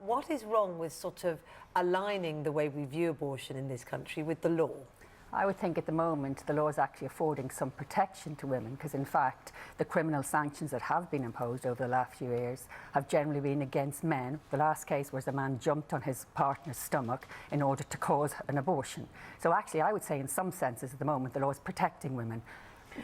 What is wrong with sort of aligning the way we view abortion in this country with the law? I would think at the moment the law is actually affording some protection to women, because in fact the criminal sanctions that have been imposed over the last few years have generally been against men. The last case was a man jumped on his partner's stomach in order to cause an abortion. So actually I would say in some senses at the moment the law is protecting women.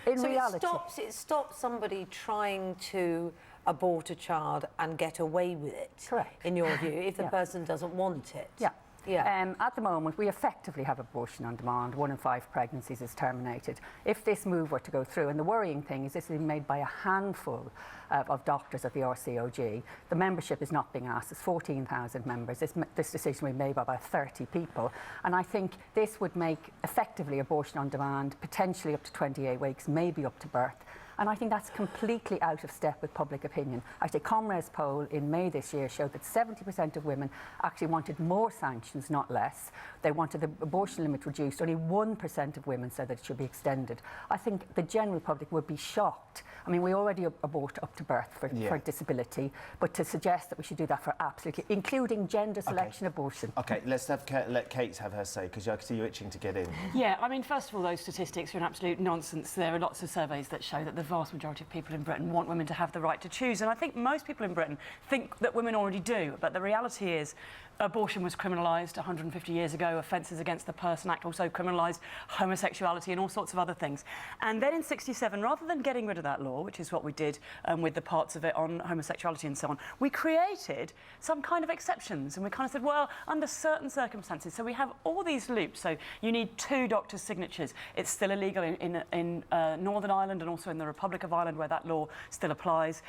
In reality, it stops somebody trying to abort a child and get away with it. Correct. In your view, if the person doesn't want it. Yeah. Yeah. At the moment, we effectively have abortion on demand. 1 in 5 pregnancies is terminated. If this move were to go through, and the worrying thing is this is being made by a handful of doctors at the RCOG. The membership is not being asked. It's 14,000 members. This decision will be made by about 30 people. And I think this would make effectively abortion on demand, potentially up to 28 weeks, maybe up to birth. And I think that's completely out of step with public opinion. Actually, Comra's poll in May this year showed that 70% of women actually wanted more sanctions, not less. They wanted the abortion limit reduced. Only 1% of women said that it should be extended. I think the general public would be shocked. I mean, we already abort up to birth for disability, but to suggest that we should do that for absolutely, including gender selection abortion. OK, let's let Kate have her say, because I can see you itching to get in. Yeah, I mean, first of all, those statistics are an absolute nonsense. There are lots of surveys that show that the vast majority of people in Britain want women to have the right to choose, and I think most people in Britain think that women already do, but the reality is abortion was criminalised 150 years ago, Offences Against the Person Act also criminalised homosexuality and all sorts of other things. And then in '67, rather than getting rid of that law, which is what we did with the parts of it on homosexuality and so on, we created some kind of exceptions, and we kind of said, well, under certain circumstances, so we have all these loops. So you need 2 doctors' signatures. It's still illegal in Northern Ireland and also in the Republic of Ireland, where that law still applies.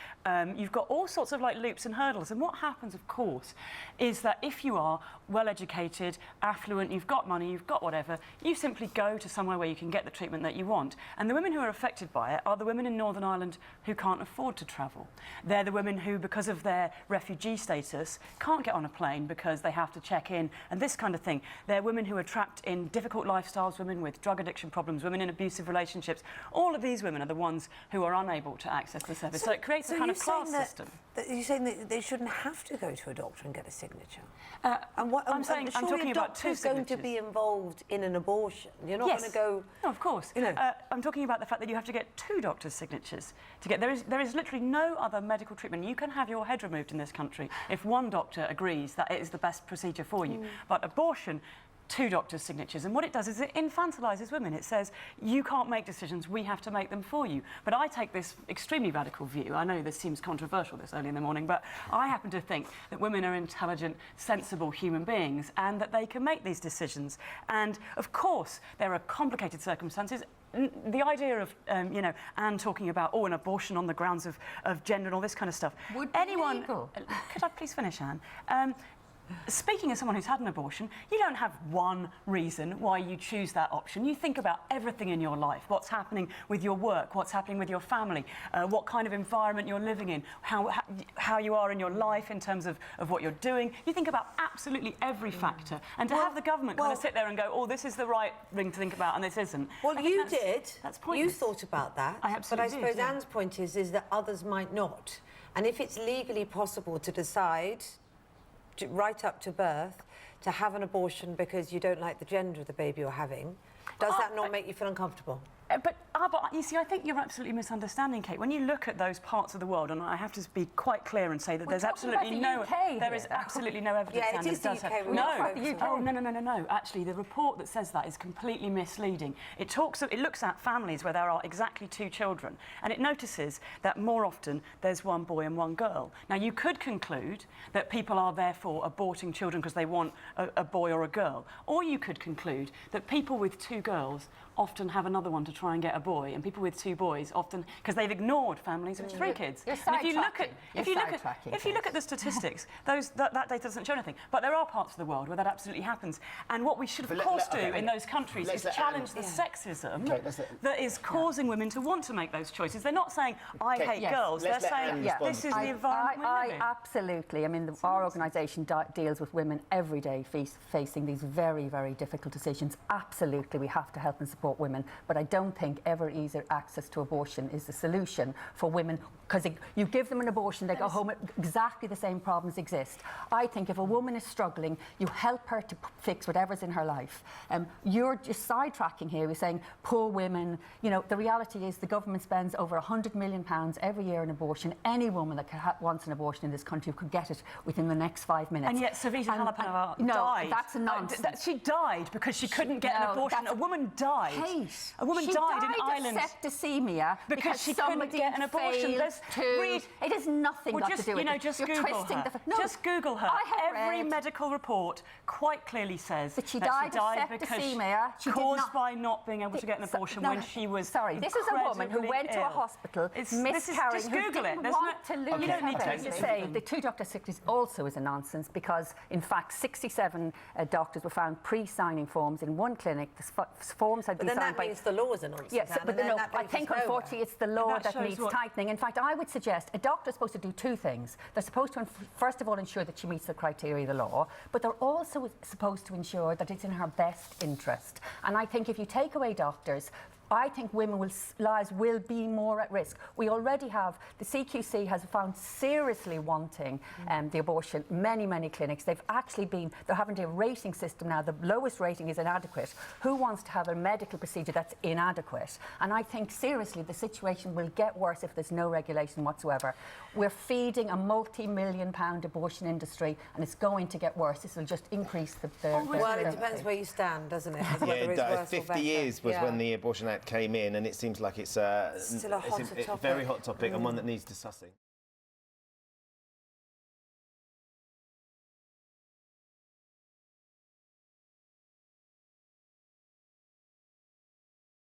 You've got all sorts of like loops and hurdles, and what happens, of course, is that if you are well educated, affluent, you've got money, you've got whatever, you simply go to somewhere where you can get the treatment that you want. And the women who are affected by it are the women in Northern Ireland who can't afford to travel. They're the women who, because of their refugee status, can't get on a plane because they have to check in and this kind of thing. They're women who are trapped in difficult lifestyles, women with drug addiction problems, women in abusive relationships. All of these women are the ones who are unable to access the service. So it creates a kind of class system. You're saying that they shouldn't have to go to a doctor and get a signature? I'm talking about 2 signatures. Going to be involved in an abortion. You're not going to go. No, of course. You know. I'm talking about the fact that you have to get 2 doctors' signatures to get. There is literally no other medical treatment. You can have your head removed in this country if one doctor agrees that it is the best procedure for you. But abortion, 2 doctors' signatures, and what it does is it infantilises women. It says, you can't make decisions, we have to make them for you. But I take this extremely radical view. I know this seems controversial this early in the morning, but I happen to think that women are intelligent, sensible human beings and that they can make these decisions. And, of course, there are complicated circumstances. The idea of, you know, Anne talking about, an abortion on the grounds of gender and all this kind of stuff. Would be legal. Could I please finish, Anne? Speaking as someone who's had an abortion, you don't have one reason why you choose that option. You think about everything in your life, what's happening with your work, what's happening with your family, what kind of environment you're living in, how you are in your life in terms of what you're doing. You think about absolutely every factor. And to have the government kind of sit there and go, this is the right thing to think about and this isn't. Well, you did. That's pointless. You thought about that. I absolutely did. But I suppose Anne's point is that others might not. And if it's legally possible to decide right up to birth to have an abortion because you don't like the gender of the baby you're having, does that not make you feel uncomfortable? But you see, I think you're absolutely misunderstanding, Kate. When you look at those parts of the world, and I have to be quite clear and say that there's absolutely no evidence. Yeah, it is the UK. No. Actually, the report that says that is completely misleading. It looks at families where there are exactly 2 children, and it notices that more often there's 1 boy and 1 girl. Now, you could conclude that people are therefore aborting children because they want a boy or a girl, or you could conclude that people with 2 girls often have another one to try and get a boy, and people with 2 boys often, because they've ignored families with 3 kids. You're and if you look at the statistics, that data doesn't show anything. But there are parts of the world where that absolutely happens. And what we should, of course, do in those countries is challenge the sexism that is causing women to want to make those choices. They're not saying, I hate girls. They're saying, this is the environment we live in. Absolutely. I mean, our organisation deals with women every day facing these very, very difficult decisions. Absolutely, we have to help and support women, but I don't think never easy access to abortion is the solution for women, because you give them an abortion, they go home, exactly the same problems exist. I think if a woman is struggling, you help her to fix whatever's in her life. You're just sidetracking here. You're saying poor women. You know, the reality is the government spends over £100 million every year on abortion. Any woman that wants an abortion in this country could get it within the next 5 minutes. And yet Savita Halappanavar no, died. That's a nonsense. She died because she couldn't get an abortion. A woman died. Kate, a woman died in Ireland. Septicemia because she couldn't get an abortion. Reid, it has nothing got to do with it. Just You're Google twisting her. No, just Google her. Every medical report quite clearly says that she died of because septicemia. caused by not being able to get an abortion when she was Sorry, this is a woman who went to a hospital, miscarrying, just who Google didn't it. want to lose you don't need her. to say the 2 doctor secretaries also is a nonsense, because in fact 67 doctors were found pre-signing forms in one clinic. The forms had been signed by... But then that means the law is a nonsense. Yes, but no, I think unfortunately it's the law that needs tightening. In fact, I would suggest a doctor is supposed to do 2 things. They're supposed to, first of all, ensure that she meets the criteria of the law, but they're also supposed to ensure that it's in her best interest. And I think if you take away doctors, I think women's lives will be more at risk. We already have, the CQC has found seriously wanting the abortion, many clinics. They've actually been, they're having a rating system now. The lowest rating is inadequate. Who wants to have a medical procedure that's inadequate? And I think seriously the situation will get worse if there's no regulation whatsoever. We're feeding a multi-million-pound abortion industry, and it's going to get worse. This will just increase the well, it depends where you stand, doesn't it? Yeah, it does. 50 years was when the Abortion Act came in, and it seems like it's still a hot topic. very hot topic and one that needs discussing.